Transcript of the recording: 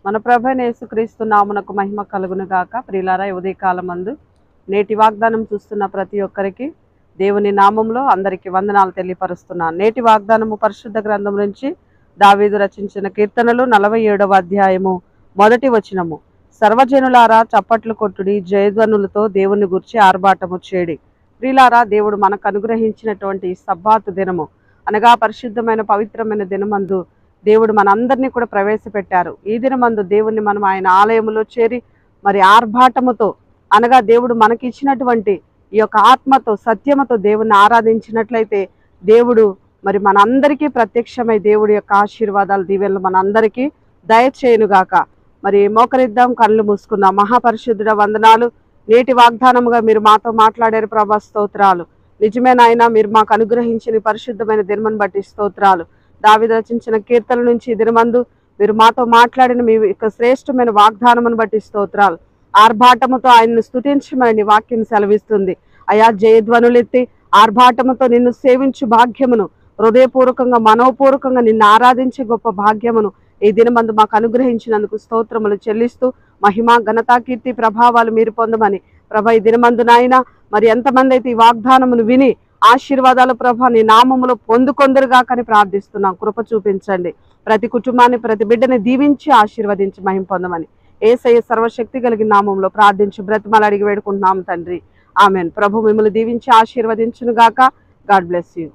మన ప్రభువైన యేసుక్రీస్తు నామమునకు మహిమ కలుగును గాక. ప్రియులారా, ఉదయకాలమందు నేటి వాగ్దానం చూస్తున్న ప్రతి ఒక్కరికి దేవుని నామంలో అందరికీ వందనాలు తెలియపరుస్తున్నాను. నేటి వాగ్దానము పరిశుద్ధ గ్రంథం నుంచి దావీదు రచించిన కీర్తనలు 47వ అధ్యాయము 1వ వచనము. సర్వజనులారా చప్పట్లు కొట్టుడి, జయధ్వనులతో దేవుని గురించి ఆర్భాటము చేడి. ప్రియులారా, దేవుడు మనకు అనుగ్రహించినటువంటి సబ్బాతు దినము అనగా పరిశుద్ధమైన పవిత్రమైన దినమందు దేవుడు మనందరినీ కూడా ప్రవేశపెట్టారు. ఈ దినమందు దేవుణ్ణి మనం ఆయన ఆలయంలో చేరి మరి ఆర్భాటముతో అనగా దేవుడు మనకి ఇచ్చినటువంటి ఈ యొక్క ఆత్మతో సత్యముతో దేవుణ్ణి ఆరాధించినట్లయితే దేవుడు మరి మనందరికీ ప్రత్యక్షమై దేవుడి యొక్క ఆశీర్వాదాలు దీవెనలు మనందరికీ దయచేయునుగాక. మరి మోకరిద్దాం, కళ్ళు మూసుకుందాం. మహాపరిశుద్ధుడ వందనాలు. నేటి వాగ్దానముగా మీరు మాతో మాట్లాడారు ప్రభా, స్తోత్రాలు. నిజమే నాయన, మీరు మాకు అనుగ్రహించిన పరిశుద్ధమైన దినమును బట్టి స్తోత్రాలు. దావీదు రచించిన కీర్తన నుంచి దినమందు మీరు మాతో మాట్లాడిన మీ యొక్క శ్రేష్టమైన వాగ్దానమును బట్టి స్తోత్రాలు. ఆర్భాటముతో ఆయన్ను స్తుతించమని వాక్యం సెలవిస్తుంది. అయా, జయధ్వనులెత్తి ఆర్భాటముతో నిన్ను సేవించు భాగ్యమును, హృదయపూర్వకంగా మనోపూర్వకంగా నిన్ను ఆరాధించే గొప్ప భాగ్యమును ఈ దినమందు మాకు అనుగ్రహించినందుకు స్తోత్రములు చెల్లిస్తూ మహిమ ఘనత కీర్తి ప్రభావాలు మీరు పొందమని ప్రభా, ఈ దినమందు నాయన మరి ఎంతమంది అయితే ఈ వాగ్దానమును విని ఆశీర్వాదాలు ప్రభా నీ నామములో పొందుకొందరుగా కానీ ప్రార్థిస్తున్నాం. కృప చూపించండి. ప్రతి కుటుంబాన్ని ప్రతి బిడ్డని దీవించి ఆశీర్వదించి మహిమ పొందమని యేసయ్య సర్వశక్తి కలిగిన నామంలో ప్రార్థించి బ్రతిమలు అడిగి వేడుకుంటున్నాం తండ్రి. ఆమెన్. ప్రభు మిమ్మల్ని దీవించి ఆశీర్వదించును గాక. God bless you.